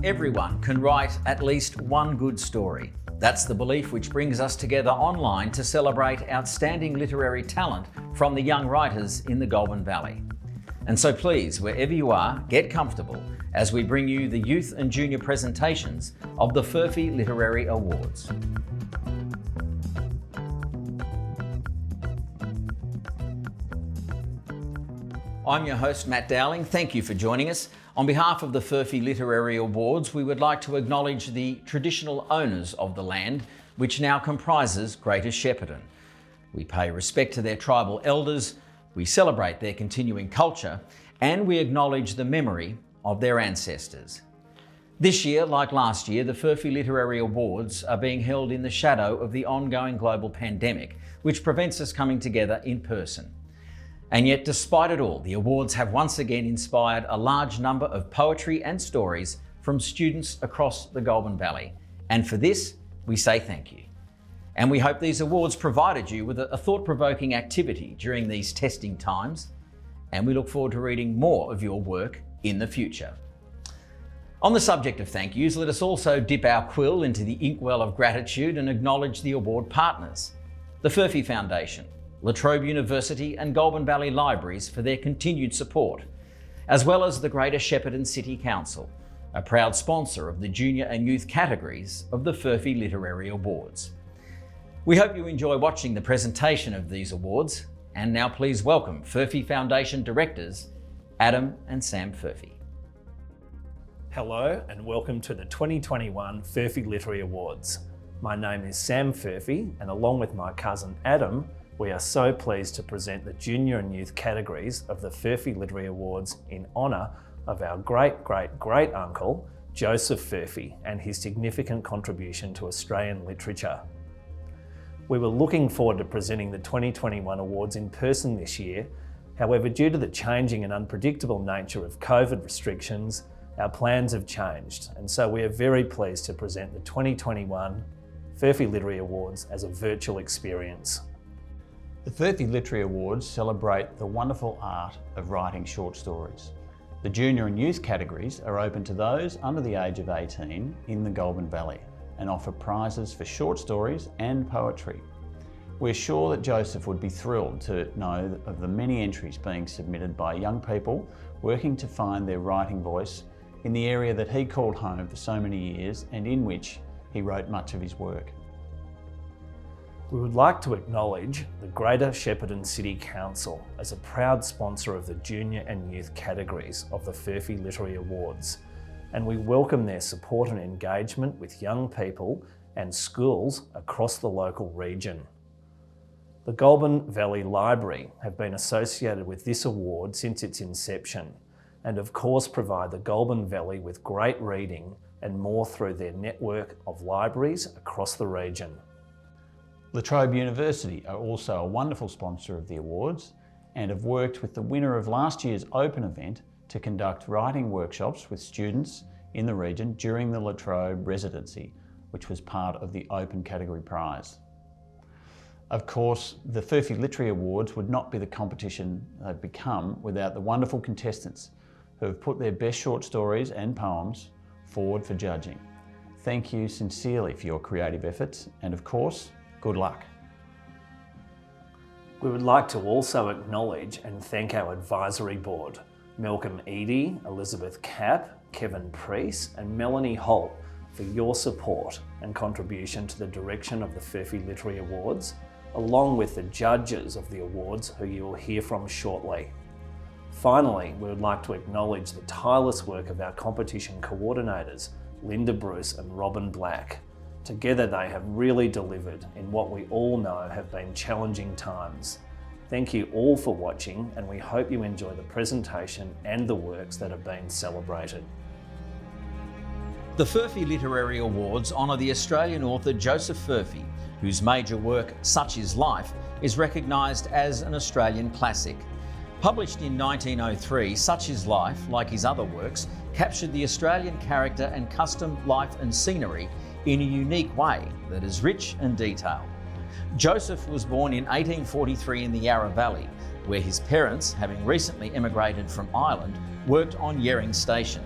Everyone can write at least one good story. That's the belief which brings us together online to celebrate outstanding literary talent from the young writers in the Goulburn Valley. And so please, wherever you are, get comfortable as we bring you the youth and junior presentations of the Furphy Literary Awards. I'm your host, Matt Dowling. Thank you for joining us. On behalf of the Furphy Literary Awards, we would like to acknowledge the traditional owners of the land, which now comprises Greater Shepparton. We pay respect to their tribal elders, we celebrate their continuing culture, and we acknowledge the memory of their ancestors. This year, like last year, the Furphy Literary Awards are being held in the shadow of the ongoing global pandemic, which prevents us coming together in person. And yet, despite it all, the awards have once again inspired a large number of poetry and stories from students across the Goulburn Valley. And for this, we say thank you. And we hope these awards provided you with a thought-provoking activity during these testing times. And we look forward to reading more of your work in the future. On the subject of thank yous, let us also dip our quill into the inkwell of gratitude and acknowledge the award partners, the Furphy Foundation, La Trobe University and Goulburn Valley Libraries for their continued support, as well as the Greater Shepparton City Council, a proud sponsor of the junior and youth categories of the Furphy Literary Awards. We hope you enjoy watching the presentation of these awards, and now please welcome Furphy Foundation Directors, Adam and Sam Furphy. Hello and welcome to the 2021 Furphy Literary Awards. My name is Sam Furphy, and along with my cousin Adam, we are so pleased to present the junior and youth categories of the Furphy Literary Awards in honour of our great-great-great-uncle, Joseph Furphy, and his significant contribution to Australian literature. We were looking forward to presenting the 2021 awards in person this year. However, due to the changing and unpredictable nature of COVID restrictions, our plans have changed, and so we are very pleased to present the 2021 Furphy Literary Awards as a virtual experience. The Furphy Literary Awards celebrate the wonderful art of writing short stories. The junior and youth categories are open to those under the age of 18 in the Goulburn Valley and offer prizes for short stories and poetry. We're sure that Joseph would be thrilled to know of the many entries being submitted by young people working to find their writing voice in the area that he called home for so many years and in which he wrote much of his work. We would like to acknowledge the Greater Shepparton City Council as a proud sponsor of the junior and youth categories of the Furphy Literary Awards, and we welcome their support and engagement with young people and schools across the local region. The Goulburn Valley Library have been associated with this award since its inception, and of course provide the Goulburn Valley with great reading and more through their network of libraries across the region. La Trobe University are also a wonderful sponsor of the awards and have worked with the winner of last year's open event to conduct writing workshops with students in the region during the La Trobe residency, which was part of the open category prize. Of course, the Furphy Literary Awards would not be the competition they've become without the wonderful contestants who have put their best short stories and poems forward for judging. Thank you sincerely for your creative efforts, and of course, good luck. We would like to also acknowledge and thank our advisory board, Malcolm Eadie, Elizabeth Capp, Kevin Priest and Melanie Holt, for your support and contribution to the direction of the Furphy Literary Awards, along with the judges of the awards who you will hear from shortly. Finally, we would like to acknowledge the tireless work of our competition coordinators, Linda Bruce and Robin Black. Together they have really delivered in what we all know have been challenging times. Thank you all for watching, and we hope you enjoy the presentation and the works that have been celebrated. The Furphy Literary Awards honour the Australian author Joseph Furphy, whose major work, Such Is Life, is recognised as an Australian classic. Published in 1903, Such Is Life, like his other works, captured the Australian character and custom, life and scenery in a unique way that is rich and detailed. Joseph was born in 1843 in the Yarra Valley, where his parents, having recently emigrated from Ireland, worked on Yering Station.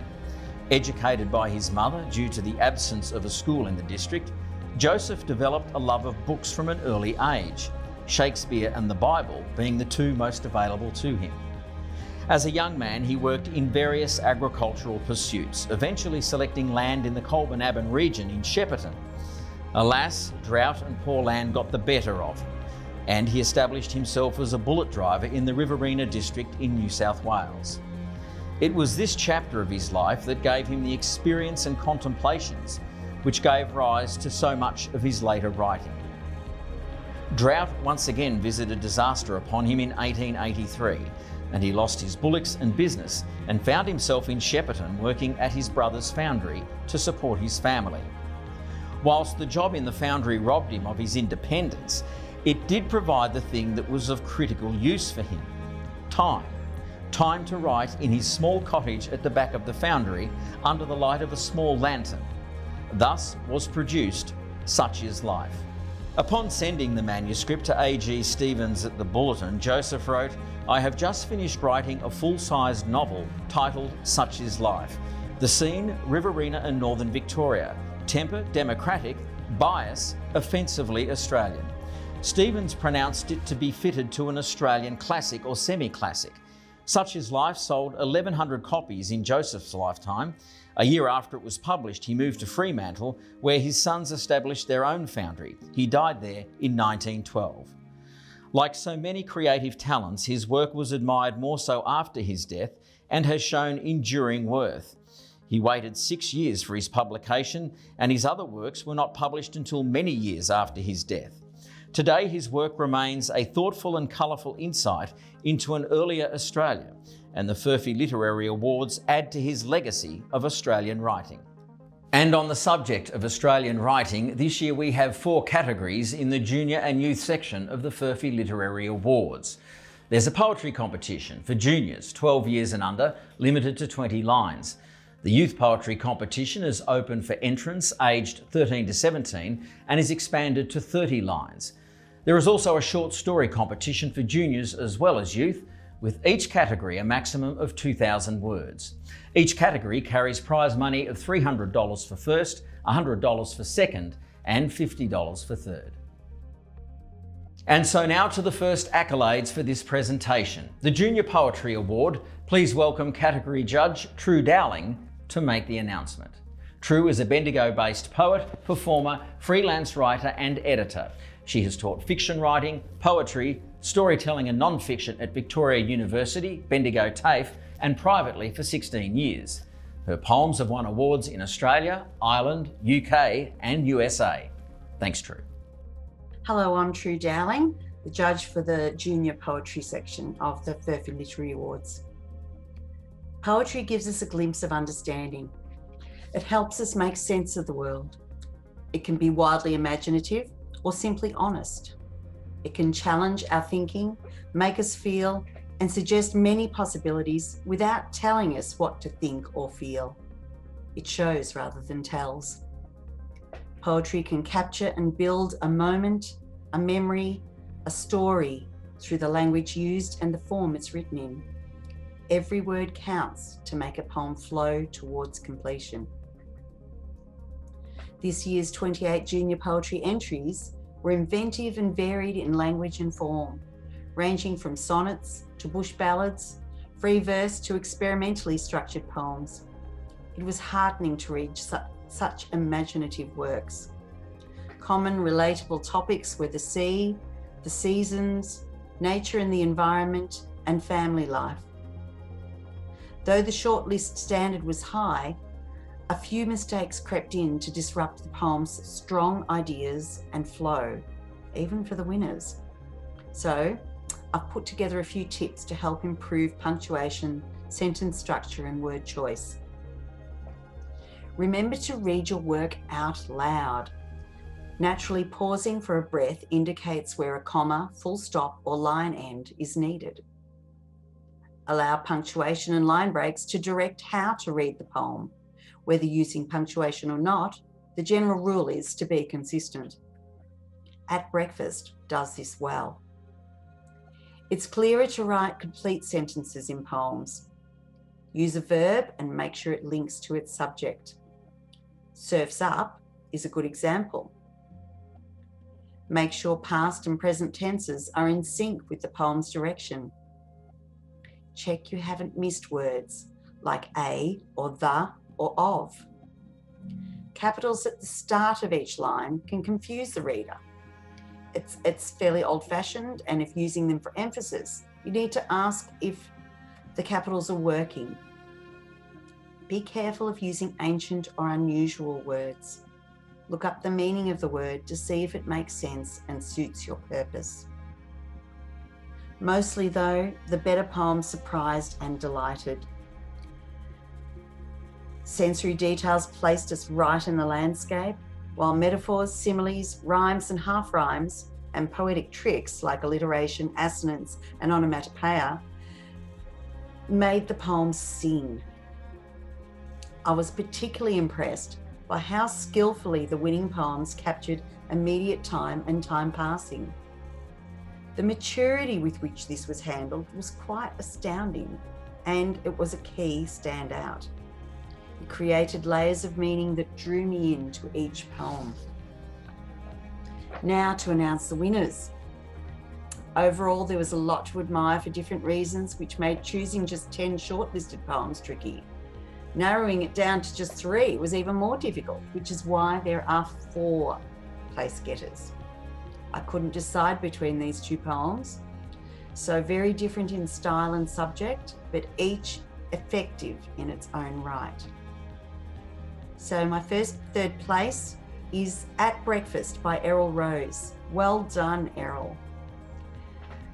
Educated by his mother due to the absence of a school in the district, Joseph developed a love of books from an early age, Shakespeare and the Bible being the two most available to him. As a young man, he worked in various agricultural pursuits, eventually selecting land in the Colbanaban region in Shepparton. Alas, drought and poor land got the better of him, and he established himself as a bullock driver in the Riverina district in New South Wales. It was this chapter of his life that gave him the experience and contemplations which gave rise to so much of his later writing. Drought once again visited disaster upon him in 1883, and he lost his bullocks and business and found himself in Shepparton working at his brother's foundry to support his family. Whilst the job in the foundry robbed him of his independence, it did provide the thing that was of critical use for him: time. Time to write in his small cottage at the back of the foundry under the light of a small lantern. Thus was produced Such Is Life. Upon sending the manuscript to A.G. Stevens at the Bulletin, Joseph wrote, "I have just finished writing a full-sized novel titled Such Is Life. The scene, Riverina and Northern Victoria. Temper, democratic. Bias, offensively Australian." Stevens pronounced it to be fitted to an Australian classic or semi-classic. Such Is Life sold 1,100 copies in Joseph's lifetime. A year after it was published, he moved to Fremantle, where his sons established their own foundry. He died there in 1912. Like so many creative talents, his work was admired more so after his death and has shown enduring worth. He waited 6 years for his publication, and his other works were not published until many years after his death. Today, his work remains a thoughtful and colourful insight into an earlier Australia, and the Furphy Literary Awards add to his legacy of Australian writing. And on the subject of Australian writing, this year we have 4 categories in the junior and youth section of the Furphy Literary Awards. There's a poetry competition for juniors 12 years and under, limited to 20 lines. The youth poetry competition is open for entrants aged 13 to 17 and is expanded to 30 lines. There is also a short story competition for juniors as well as youth, with each category a maximum of 2,000 words. Each category carries prize money of $300 for first, $100 for second, and $50 for third. And so now to the first accolades for this presentation. The Junior Poetry Award. Please welcome category judge True Dowling to make the announcement. True is a Bendigo-based poet, performer, freelance writer and editor. She has taught fiction writing, poetry, storytelling and non-fiction at Victoria University, Bendigo TAFE, and privately for 16 years. Her poems have won awards in Australia, Ireland, UK and USA. Thanks, True. Hello, I'm True Dowling, the judge for the Junior Poetry section of the Furphy Literary Awards. Poetry gives us a glimpse of understanding. It helps us make sense of the world. It can be wildly imaginative or simply honest. It can challenge our thinking, make us feel, and suggest many possibilities without telling us what to think or feel. It shows rather than tells. Poetry can capture and build a moment, a memory, a story through the language used and the form it's written in. Every word counts to make a poem flow towards completion. This year's 28 junior poetry entries were inventive and varied in language and form, ranging from sonnets to bush ballads, free verse to experimentally structured poems. It was heartening to read such imaginative works. Common relatable topics were the sea, the seasons, nature and the environment, and family life. Though the shortlist standard was high, a few mistakes crept in to disrupt the poem's strong ideas and flow, even for the winners. So I've put together a few tips to help improve punctuation, sentence structure, and word choice. Remember to read your work out loud. Naturally, pausing for a breath indicates where a comma, full stop, or line end is needed. Allow punctuation and line breaks to direct how to read the poem. Whether using punctuation or not, the general rule is to be consistent. At Breakfast does this well. It's clearer to write complete sentences in poems. Use a verb and make sure it links to its subject. Surf's up is a good example. Make sure past and present tenses are in sync with the poem's direction. Check you haven't missed words like a or the or of. Capitals at the start of each line can confuse the reader. It's fairly old-fashioned, and if using them for emphasis, you need to ask if the capitals are working. Be careful of using ancient or unusual words. Look up the meaning of the word to see if it makes sense and suits your purpose. Mostly though, the better poems surprised and delighted. Sensory details placed us right in the landscape, while metaphors, similes, rhymes and half-rhymes, and poetic tricks like alliteration, assonance and onomatopoeia made the poems sing. I was particularly impressed by how skillfully the winning poems captured immediate time and time passing. The maturity with which this was handled was quite astounding, and it was a key standout. It created layers of meaning that drew me into each poem. Now to announce the winners. Overall, there was a lot to admire for different reasons, which made choosing just 10 shortlisted poems tricky. Narrowing it down to just 3 was even more difficult, which is why there are 4 place getters. I couldn't decide between these 2 poems, so very different in style and subject, but each effective in its own right. So my third place is At Breakfast by Errol Rose. Well done, Errol.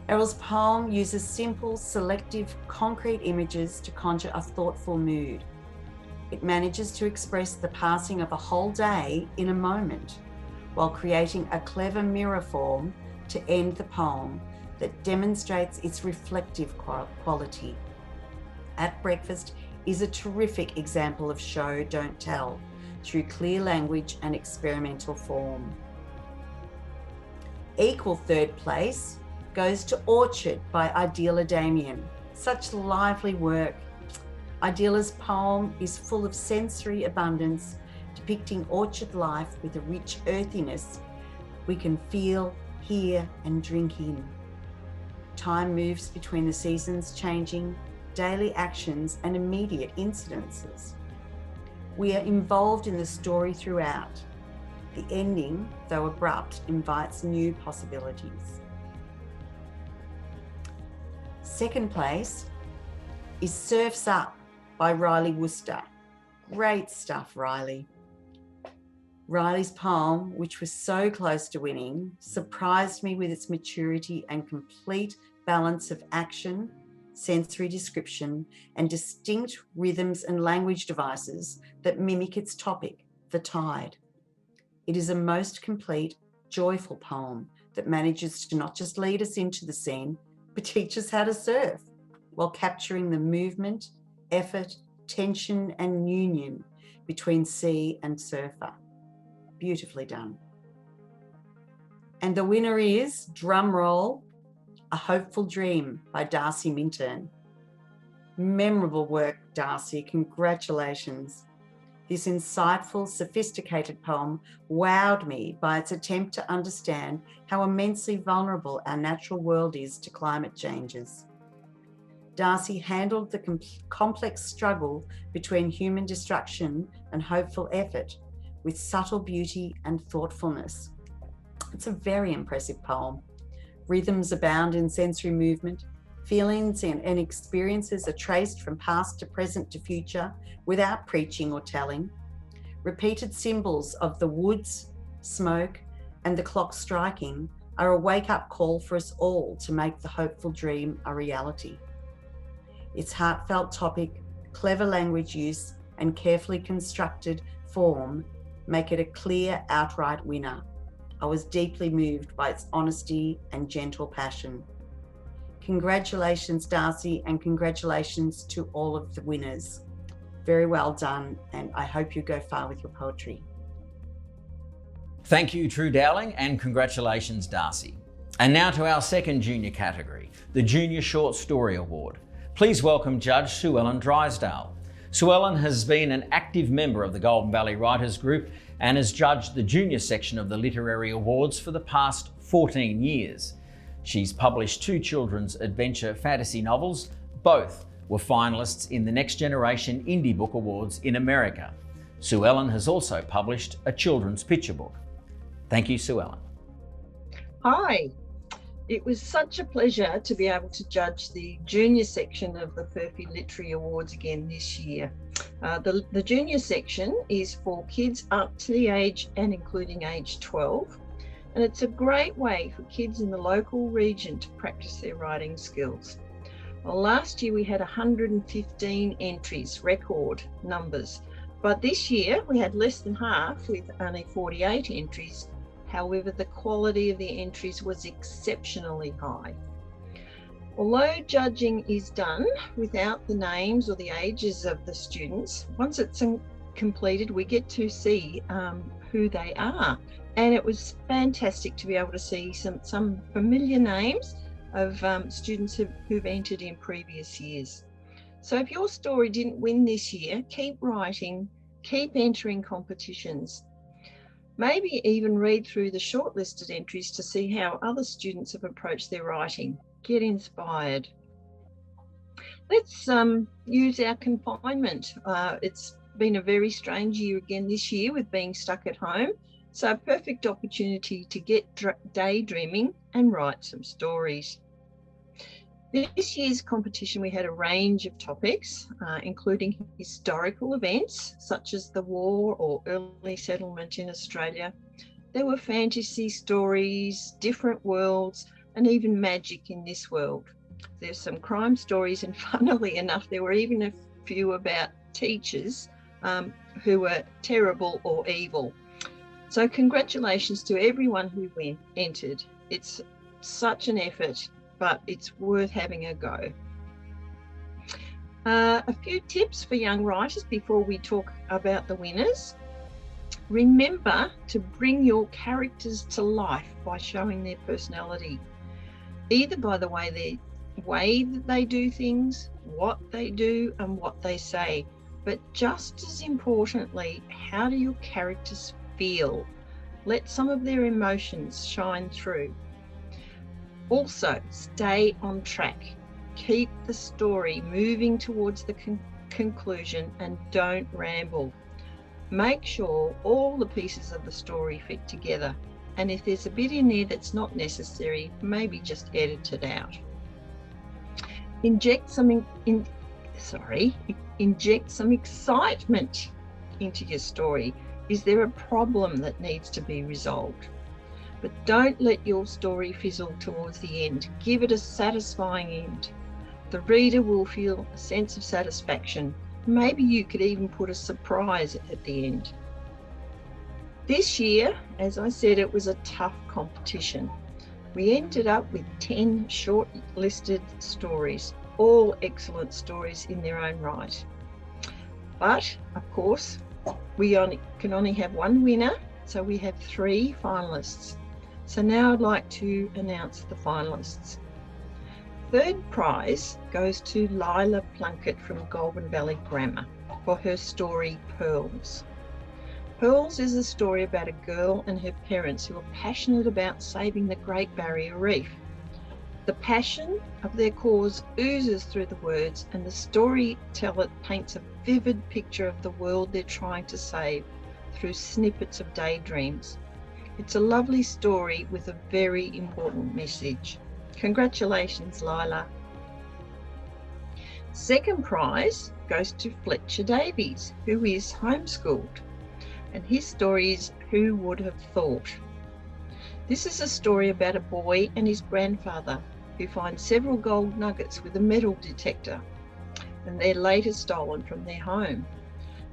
Errol's poem uses simple, selective, concrete images to conjure a thoughtful mood. It manages to express the passing of a whole day in a moment, while creating a clever mirror form to end the poem that demonstrates its reflective quality. At Breakfast is a terrific example of show, don't tell, through clear language and experimental form. Equal third place goes to Orchard by Ideala Damien. Such lively work. Ideala's poem is full of sensory abundance, depicting orchard life with a rich earthiness we can feel, hear and drink in. Time moves between the seasons changing, daily actions and immediate incidences. We are involved in the story throughout. The ending, though abrupt, invites new possibilities. Second place is Surf's Up by Riley Worcester. Great stuff, Riley. Riley's poem, which was so close to winning, surprised me with its maturity and complete balance of action, sensory description, and distinct rhythms and language devices that mimic its topic, the tide. It is a most complete, joyful poem that manages to not just lead us into the scene, but teach us how to surf, while capturing the movement, effort, tension, and union between sea and surfer. Beautifully done. And the winner is, drum roll, A Hopeful Dream by Darcy Minturn. Memorable work, Darcy. Congratulations. This insightful, sophisticated poem wowed me by its attempt to understand how immensely vulnerable our natural world is to climate changes. Darcy handled the complex struggle between human destruction and hopeful effort with subtle beauty and thoughtfulness. It's a very impressive poem. Rhythms abound in sensory movement. Feelings and experiences are traced from past to present to future without preaching or telling. Repeated symbols of the woods, smoke, and the clock striking are a wake-up call for us all to make the hopeful dream a reality. Its heartfelt topic, clever language use, and carefully constructed form make it a clear, outright winner. I was deeply moved by its honesty and gentle passion. Congratulations, Darcy, and congratulations to all of the winners. Very well done, and I hope you go far with your poetry. Thank you, True Dowling, and congratulations, Darcy. And now to our second junior category, the Junior Short Story Award. Please welcome Judge Sue Ellen Drysdale. Sue Ellen has been an active member of the Golden Valley Writers Group and has judged the junior section of the Literary Awards for the past 14 years. She's published 2 children's adventure fantasy novels. Both were finalists in the Next Generation Indie Book Awards in America. Sue Ellen has also published a children's picture book. Thank you, Sue Ellen. Hi, it was such a pleasure to be able to judge the junior section of the Furphy Literary Awards again this year. The junior section is for kids up to the age and including age 12, and it's a great way for kids in the local region to practice their writing skills. Well, last year we had 115 entries, record numbers, but this year we had less than half with only 48 entries. However, the quality of the entries was exceptionally high. Although judging is done without the names or the ages of the students, once it's completed, we get to see who they are. And it was fantastic to be able to see some familiar names of students who've entered in previous years. So if your story didn't win this year, keep writing, keep entering competitions. Maybe even read through the shortlisted entries to see how other students have approached their writing. Get inspired. Let's use our confinement. It's been a very strange year again this year with being stuck at home. So a perfect opportunity to get daydreaming and write some stories. This year's competition, we had a range of topics, including historical events such as the war or early settlement in Australia. There were fantasy stories, different worlds, and even magic in this world. There's some crime stories, and funnily enough, there were even a few about teachers who were terrible or evil. So congratulations to everyone who entered. It's such an effort, but it's worth having a go. A few tips for young writers before we talk about the winners. Remember to bring your characters to life by showing their personality, either by the way that they do things, what they do and what they say, but just as importantly, how do your characters feel? Let some of their emotions shine through. Also, stay on track. Keep the story moving towards the conclusion and don't ramble. Make sure all the pieces of the story fit together. And if there's a bit in there that's not necessary, maybe just edit it out. Inject some excitement into your story. Is there a problem that needs to be resolved? But don't let your story fizzle towards the end. Give it a satisfying end. The reader will feel a sense of satisfaction. Maybe you could even put a surprise at the end. This year, as I said, it was a tough competition. We ended up with 10 short-listed stories, all excellent stories in their own right. But, of course, we can only have one winner, so we have 3 finalists. So now I'd like to announce the finalists. Third prize goes to Lila Plunkett from Golden Valley Grammar for her story Pearls. Pearls is a story about a girl and her parents who are passionate about saving the Great Barrier Reef. The passion of their cause oozes through the words, and the storyteller paints a vivid picture of the world they're trying to save through snippets of daydreams. It's a lovely story with a very important message. Congratulations, Lila. Second prize goes to Fletcher Davies, who is homeschooled, and his story is Who Would Have Thought? This is a story about a boy and his grandfather who find several gold nuggets with a metal detector, and they're later stolen from their home.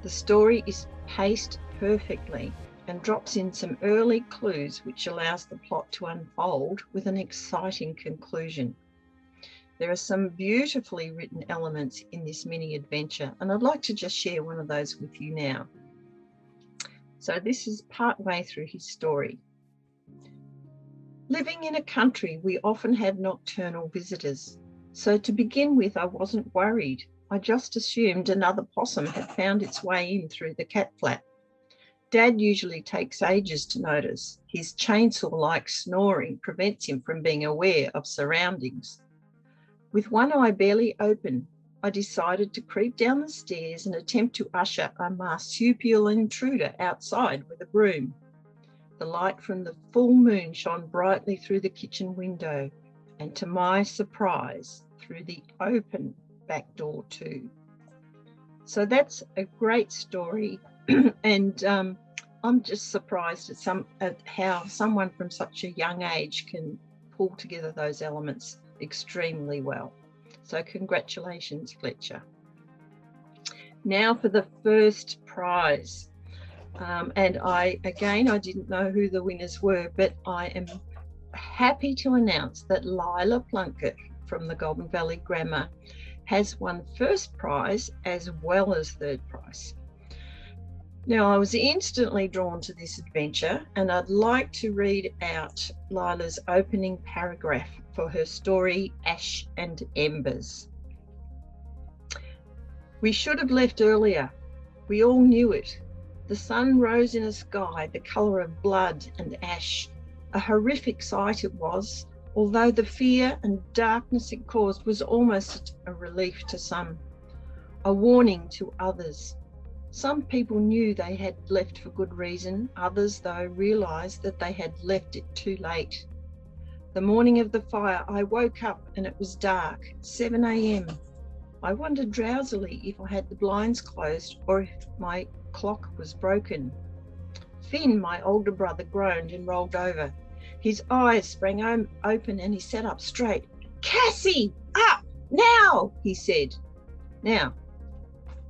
The story is paced perfectly and drops in some early clues which allows the plot to unfold with an exciting conclusion. There are some beautifully written elements in this mini adventure, and I'd like to just share one of those with you now. So this is part way through his story. Living in a country, we often have nocturnal visitors. So to begin with, I wasn't worried. I just assumed another possum had found its way in through the cat flap. Dad usually takes ages to notice. His chainsaw-like snoring prevents him from being aware of surroundings. With one eye barely open, I decided to creep down the stairs and attempt to usher a marsupial intruder outside with a broom. The light from the full moon shone brightly through the kitchen window, and to my surprise, through the open back door too. So that's a great story, and I'm just surprised at how someone from such a young age can pull together those elements extremely well. So congratulations, Fletcher. Now for the first prize. And I didn't know who the winners were, but I am happy to announce that Lila Plunkett from the Goulburn Valley Grammar has won first prize as well as third prize. Now, I was instantly drawn to this adventure, and I'd like to read out Lila's opening paragraph for her story, Ash and Embers. We should have left earlier. We all knew it. The sun rose in a sky the colour of blood and ash. A horrific sight it was, although the fear and darkness it caused was almost a relief to some, a warning to others. Some people knew they had left for good reason, others, though, realised that they had left it too late. The morning of the fire, I woke up and it was dark, 7 a.m. I wondered drowsily if I had the blinds closed or if my clock was broken. Finn, my older brother, groaned and rolled over. His eyes sprang open and he sat up straight. "Cassie, up now," he said. Now,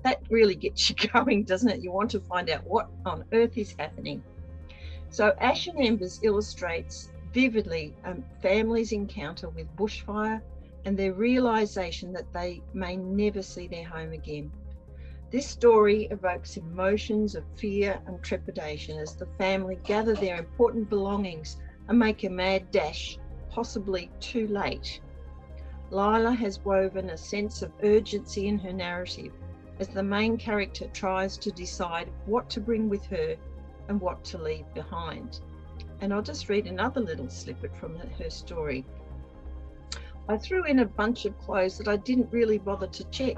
that really gets you going, doesn't it? You want to find out what on earth is happening. So Ash and Embers illustrates vividly a family's encounter with bushfire and their realisation that they may never see their home again. This story evokes emotions of fear and trepidation as the family gather their important belongings and make a mad dash, possibly too late. Lila has woven a sense of urgency in her narrative as the main character tries to decide what to bring with her and what to leave behind. And I'll just read another little snippet from her story. I threw in a bunch of clothes that I didn't really bother to check.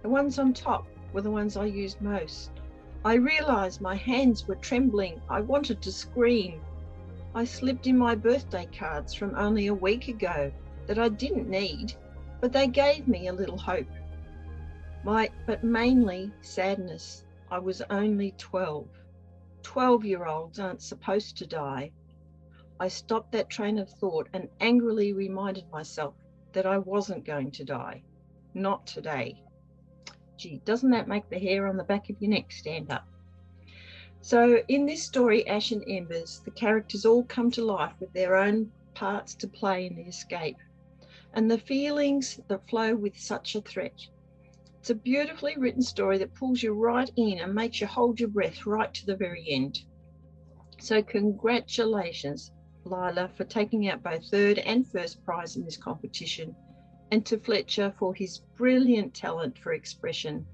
The ones on top were the ones I used most. I realised my hands were trembling. I wanted to scream. I slipped in my birthday cards from only a week ago that I didn't need, but they gave me a little hope. But mainly sadness. I was only 12. 12-year-olds aren't supposed to die. I stopped that train of thought and angrily reminded myself that I wasn't going to die. Not today. Gee, doesn't that make the hair on the back of your neck stand up? So in this story, Ash and Embers, the characters all come to life with their own parts to play in the escape and the feelings that flow with such a threat. It's a beautifully written story that pulls you right in and makes you hold your breath right to the very end. So congratulations, Lila, for taking out both third and first prize in this competition, and to Fletcher for his brilliant talent for expression.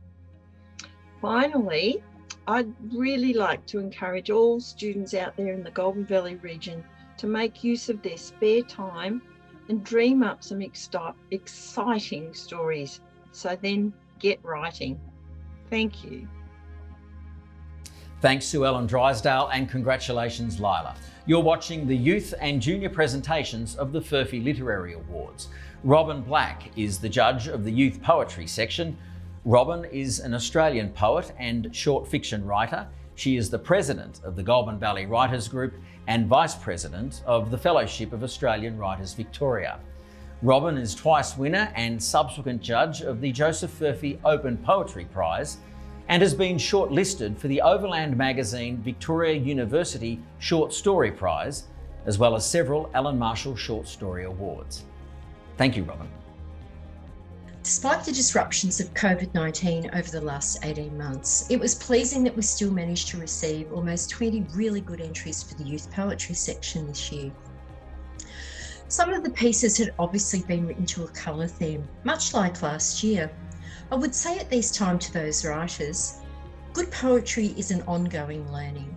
Finally, I'd really like to encourage all students out there in the Goulburn Valley region to make use of their spare time and dream up some exciting stories. So then get writing. Thank you. Thanks, Sue Ellen Drysdale, and congratulations, Lila. You're watching the youth and junior presentations of the Furphy Literary Awards. Robin Black is the judge of the youth poetry section. Robin is an Australian poet and short fiction writer. She is the president of the Goulburn Valley Writers Group and vice president of the Fellowship of Australian Writers Victoria. Robin is twice winner and subsequent judge of the Joseph Furphy Open Poetry Prize and has been shortlisted for the Overland Magazine Victoria University Short Story Prize, as well as several Alan Marshall Short Story Awards. Thank you, Robin. Despite the disruptions of COVID-19 over the last 18 months, it was pleasing that we still managed to receive almost 20 really good entries for the youth poetry section this year. Some of the pieces had obviously been written to a colour theme, much like last year. I would say at this time to those writers, good poetry is an ongoing learning.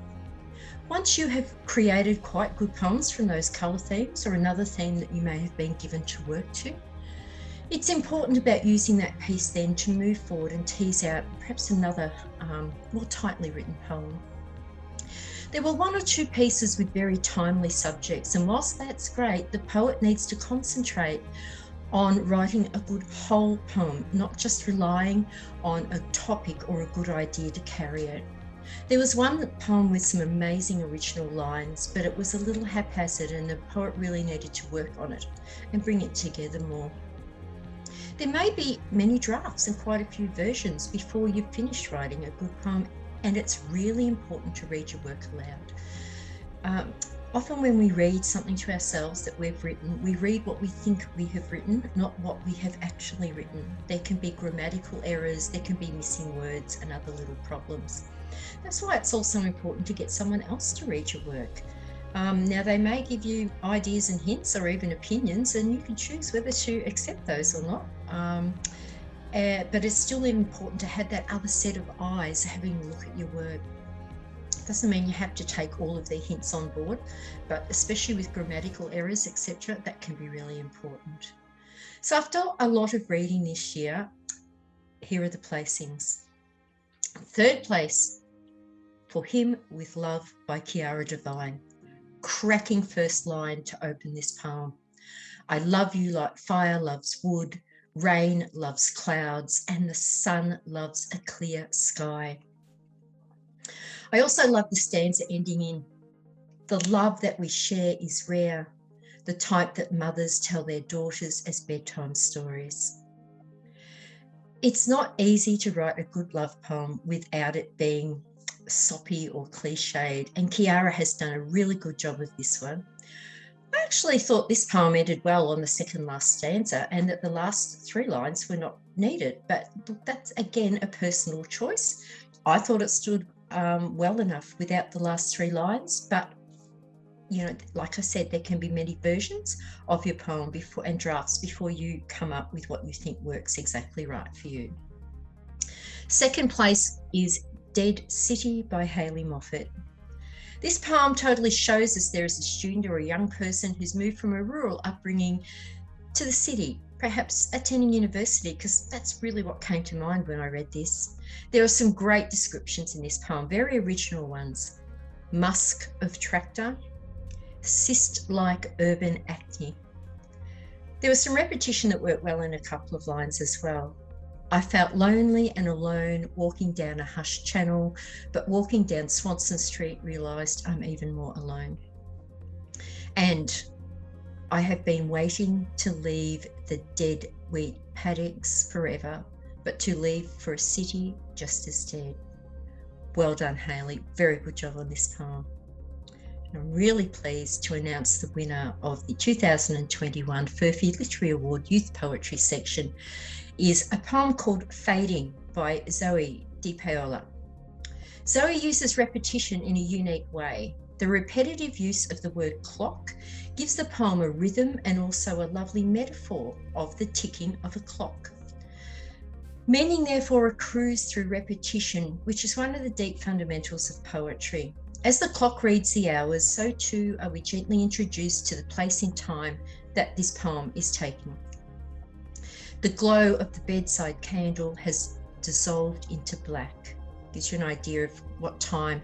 Once you have created quite good poems from those colour themes or another theme that you may have been given to work to, it's important about using that piece then to move forward and tease out perhaps another more tightly written poem. There were one or two pieces with very timely subjects, and whilst that's great, the poet needs to concentrate on writing a good whole poem, not just relying on a topic or a good idea to carry it. There was one poem with some amazing original lines, but it was a little haphazard and the poet really needed to work on it and bring it together more. There may be many drafts and quite a few versions before you've finished writing a good poem, and it's really important to read your work aloud. Often when we read something to ourselves that we've written, we read what we think we have written, not what we have actually written. There can be grammatical errors, there can be missing words and other little problems. That's why it's also important to get someone else to read your work. Now they may give you ideas and hints or even opinions, and you can choose whether to accept those or not. But it's still important to have that other set of eyes having a look at your work. Doesn't mean you have to take all of their hints on board, but especially with grammatical errors, etc., that can be really important. So after a lot of reading this year, here are the placings. Third place, For Him with Love by Kiara Devine. Cracking first line to open this poem. I love you like fire loves wood, rain loves clouds, and the sun loves a clear sky. I also love the stanza ending in, the love that we share is rare, the type that mothers tell their daughters as bedtime stories. It's not easy to write a good love poem without it being soppy or cliched, and Kiara has done a really good job of this one. I actually thought this poem ended well on the second last stanza and that the last three lines were not needed, but that's again a personal choice. I thought it stood well enough without the last three lines, but you know, like I said, there can be many versions of your poem and drafts before you come up with what you think works exactly right for you. Second place is Dead City by Hayley Moffat. This poem totally shows us there is a student or a young person who's moved from a rural upbringing to the city, perhaps attending university, because that's really what came to mind when I read this. There are some great descriptions in this poem, very original ones. Musk of tractor, cyst-like urban acne. There was some repetition that worked well in a couple of lines as well. I felt lonely and alone walking down a hushed channel, but walking down Swanson Street realised I'm even more alone. And I have been waiting to leave the dead wheat paddocks forever, but to leave for a city just as dead. Well done, Hayley. Very good job on this poem. And I'm really pleased to announce the winner of the 2021 Furphy Literary Award Youth Poetry section is a poem called Fading by Zoe Di Paola. Zoe uses repetition in a unique way. The repetitive use of the word clock gives the poem a rhythm and also a lovely metaphor of the ticking of a clock. Meaning therefore accrues through repetition, which is one of the deep fundamentals of poetry. As the clock reads the hours, so too are we gently introduced to the place in time that this poem is taking. The glow of the bedside candle has dissolved into black. Gives you an idea of what time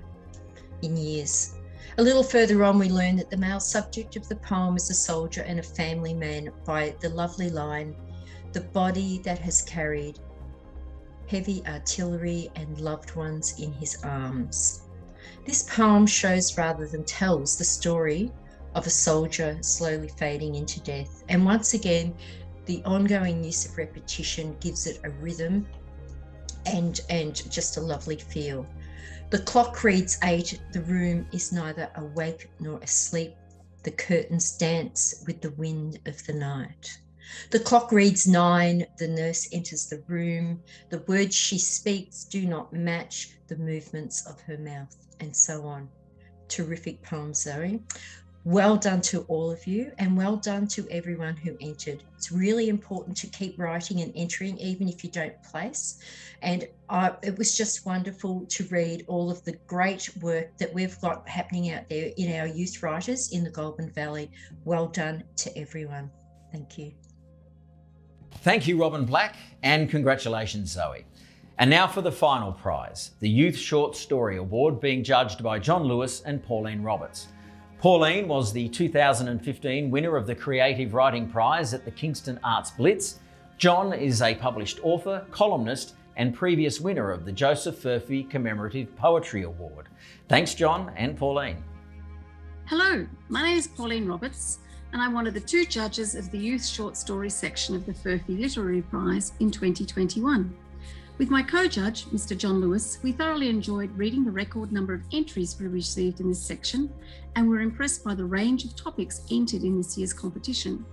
in years. A little further on, we learn that the male subject of the poem is a soldier and a family man by the lovely line, the body that has carried heavy artillery and loved ones in his arms. This poem shows rather than tells the story of a soldier slowly fading into death. And once again, the ongoing use of repetition gives it a rhythm and just a lovely feel. The clock reads 8, the room is neither awake nor asleep. The curtains dance with the wind of the night. The clock reads 9, the nurse enters the room. The words she speaks do not match the movements of her mouth, and so on. Terrific poem, Zoe. Well done to all of you, and well done to everyone who entered. It's really important to keep writing and entering, even if you don't place. And it was just wonderful to read all of the great work that we've got happening out there in our youth writers in the Goulburn Valley. Well done to everyone. Thank you. Thank you, Robin Black, and congratulations, Zoe. And now for the final prize, the Youth Short Story Award, being judged by John Lewis and Pauline Roberts. Pauline was the 2015 winner of the Creative Writing Prize at the Kingston Arts Blitz. John is a published author, columnist, and previous winner of the Joseph Furphy Commemorative Poetry Award. Thanks, John and Pauline. Hello, my name is Pauline Roberts, and I'm one of the 2 judges of the Youth Short Story section of the Furphy Literary Prize in 2021. With my co-judge, Mr. John Lewis, we thoroughly enjoyed reading the record number of entries we received in this section, and were impressed by the range of topics entered in this year's competition.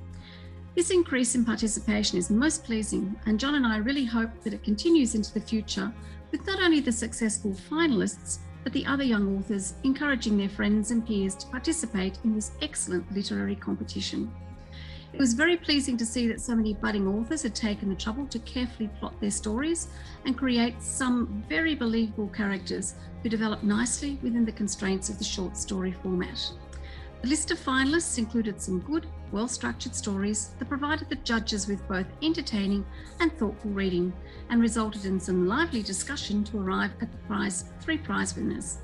This increase in participation is most pleasing, and John and I really hope that it continues into the future with not only the successful finalists, but the other young authors encouraging their friends and peers to participate in this excellent literary competition. It was very pleasing to see that so many budding authors had taken the trouble to carefully plot their stories and create some very believable characters who develop nicely within the constraints of the short story format. The list of finalists included some good, well-structured stories that provided the judges with both entertaining and thoughtful reading, and resulted in some lively discussion to arrive at the 3 prize winners.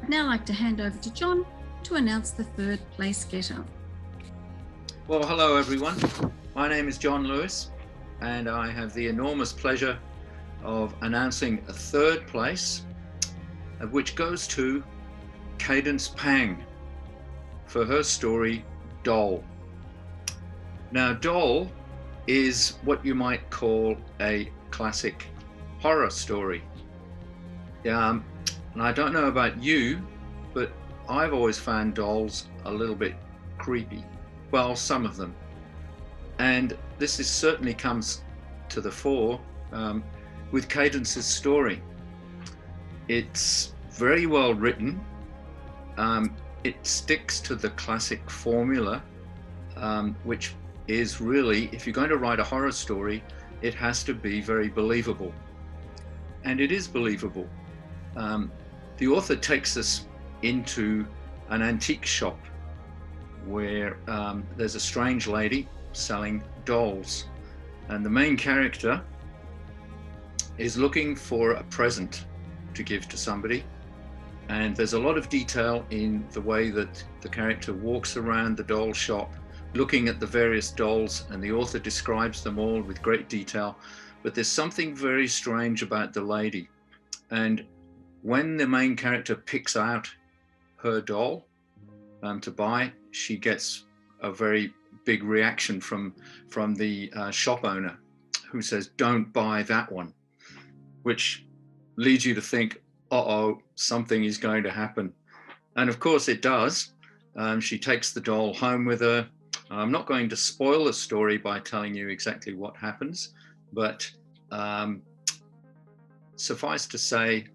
I'd now like to hand over to John to announce the 3rd place getter. Well, hello everyone. My name is John Lewis, and I have the enormous pleasure of announcing a 3rd place, which goes to Cadence Pang for her story Doll. Now, Doll is what you might call a classic horror story. And I don't know about you, but I've always found dolls a little bit creepy. Well, some of them. And this certainly comes to the fore with Cadence's story. It's very well written. It sticks to the classic formula, which is really, if you're going to write a horror story, it has to be very believable. And it is believable. The author takes us into an antique shop where there's a strange lady selling dolls, and the main character is looking for a present to give to somebody, and there's a lot of detail in the way that the character walks around the doll shop looking at the various dolls, and the author describes them all with great detail. But there's something very strange about the lady, and when the main character picks out her doll to buy, she gets a very big reaction from the shop owner, who says, "Don't buy that one," which leads you to think, uh-oh, something is going to happen. And of course it does. She takes the doll home with her. I'm not going to spoil the story by telling you exactly what happens, but suffice to say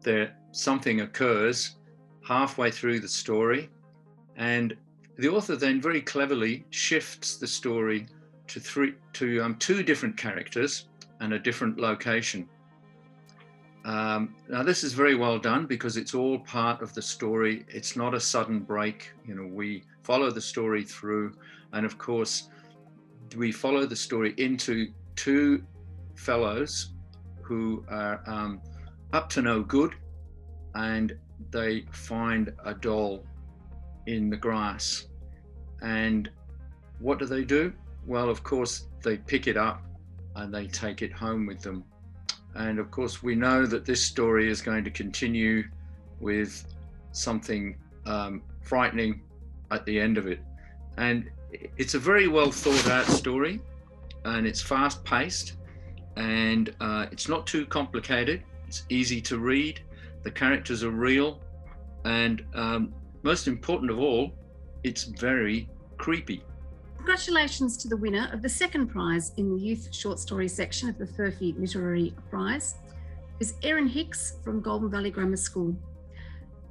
that something occurs halfway through the story, and the author then very cleverly shifts the story to 2 different characters and a different location. Now this is very well done because it's all part of the story. It's not a sudden break. We follow the story through, and of course we follow the story into 2 fellows who are up to no good, and they find a doll in the grass. And what do? Well, of course they pick it up and they take it home with them. And of course we know that this story is going to continue with something frightening at the end of it. And it's a very well thought out story, and it's fast paced, and it's not too complicated. It's easy to read. The characters are real, and most important of all, it's very creepy. Congratulations to the winner of the 2nd prize in the Youth Short Story section of the Furphy Literary Prize, is Erin Hicks from Goulburn Valley Grammar School.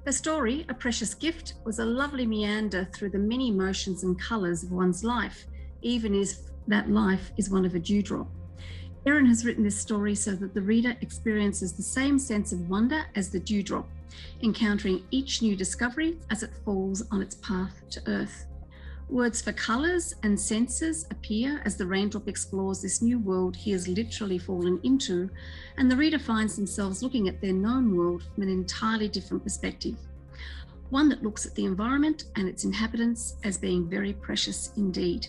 Her story, A Precious Gift, was a lovely meander through the many emotions and colours of one's life, even if that life is one of a dewdrop. Erin has written this story so that the reader experiences the same sense of wonder as the dewdrop, encountering each new discovery as it falls on its path to Earth. Words for colours and senses appear as the raindrop explores this new world he has literally fallen into, and the reader finds themselves looking at their known world from an entirely different perspective, one that looks at the environment and its inhabitants as being very precious indeed.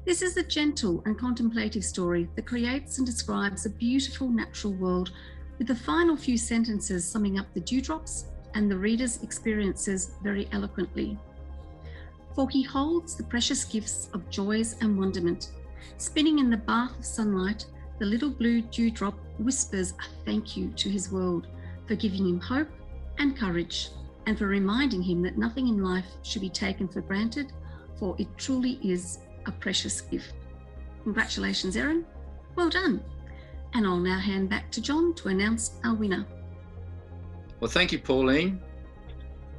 This is a gentle and contemplative story that creates and describes a beautiful natural world, with the final few sentences summing up the dewdrops and the reader's experiences very eloquently. For he holds the precious gifts of joys and wonderment. Spinning in the bath of sunlight, the little blue dewdrop whispers a thank you to his world for giving him hope and courage, and for reminding him that nothing in life should be taken for granted, for it truly is a precious gift. Congratulations, Erin. Well done. And I'll now hand back to John to announce our winner. Well, thank you, Pauline.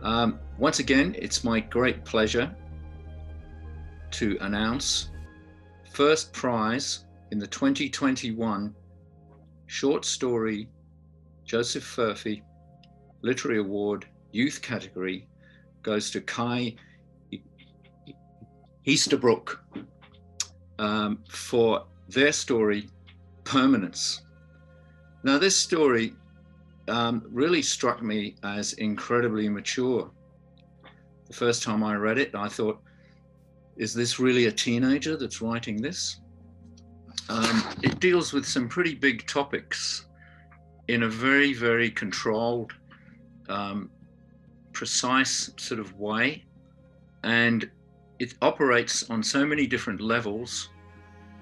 Once again, it's my great pleasure to announce first prize in the 2021 Short Story Joseph Furphy Literary Award Youth category goes to Kai Easterbrook for their story, Permanence. Now, this story really struck me as incredibly mature. The first time I read it, I thought, is this really a teenager that's writing this? It deals with some pretty big topics in a very, very controlled, precise sort of way. And it operates on so many different levels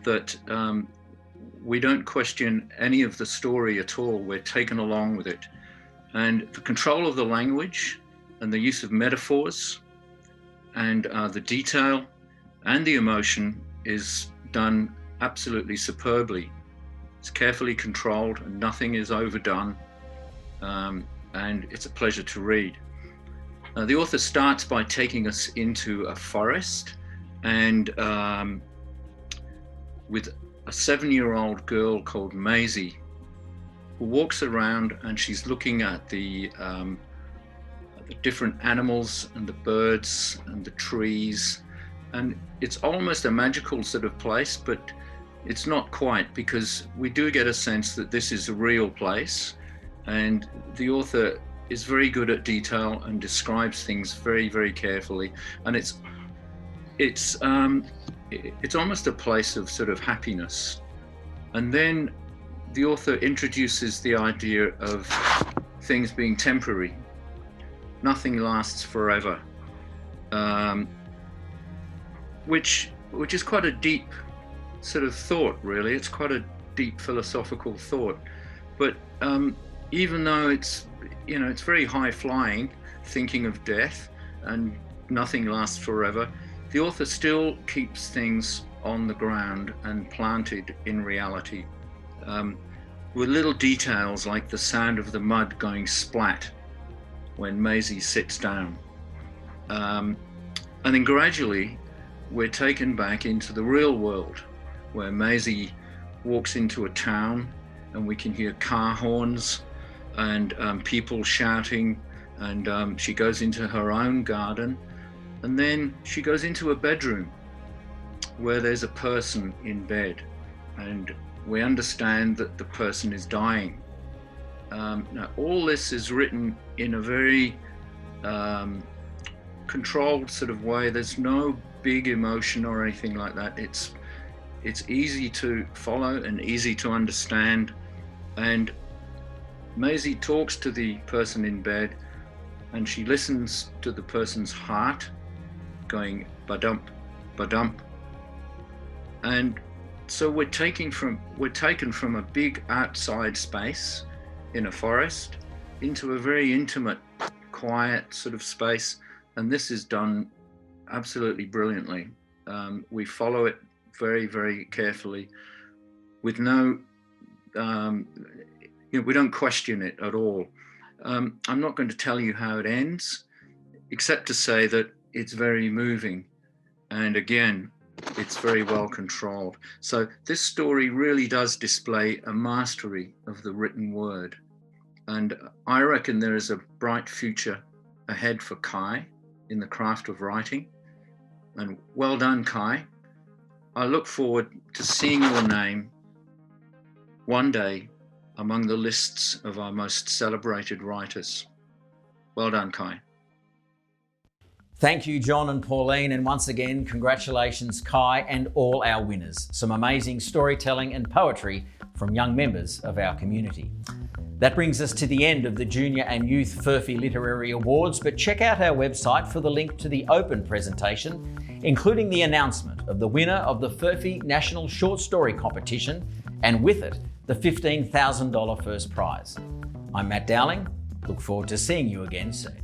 that we don't question any of the story at all. We're taken along with it. And the control of the language and the use of metaphors and the detail and the emotion is done absolutely superbly. It's carefully controlled and nothing is overdone. And it's a pleasure to read. The author starts by taking us into a forest and with a 7-year-old girl called Maisie, who walks around and she's looking at the different animals and the birds and the trees. And it's almost a magical sort of place, but it's not quite, because we do get a sense that this is a real place. And the author is very good at detail and describes things very, very carefully. And it's almost a place of sort of happiness. And then the author introduces the idea of things being temporary. Nothing lasts forever, which is quite a deep sort of thought, really. It's quite a deep philosophical thought. But even though it's very high flying, thinking of death and nothing lasts forever, the author still keeps things on the ground and planted in reality, with little details like the sound of the mud going splat when Maisie sits down. And then gradually we're taken back into the real world, where Maisie walks into a town and we can hear car horns and people shouting, and she goes into her own garden, and then she goes into a bedroom where there's a person in bed, and we understand that the person is dying. Now, all this is written in a very controlled sort of way. There's no big emotion or anything like that. It's easy to follow and easy to understand. And Maisie talks to the person in bed, and she listens to the person's heart going ba-dump, ba-dump. And so we're taken from a big outside space in a forest into a very intimate, quiet sort of space. And this is done absolutely brilliantly. We follow it very, very carefully with no, we don't question it at all. I'm not going to tell you how it ends, except to say that it's very moving. And again, it's very well controlled. So this story really does display a mastery of the written word. And I reckon there is a bright future ahead for Kai in the craft of writing. And well done, Kai. I look forward to seeing your name one day among the lists of our most celebrated writers. Well done, Kai. Thank you, John and Pauline, and once again, congratulations, Kai, and all our winners. Some amazing storytelling and poetry from young members of our community. That brings us to the end of the Junior and Youth Furphy Literary Awards, but check out our website for the link to the open presentation, including the announcement of the winner of the Furphy National Short Story Competition, and with it, the $15,000 first prize. I'm Matt Dowling. Look forward to seeing you again soon.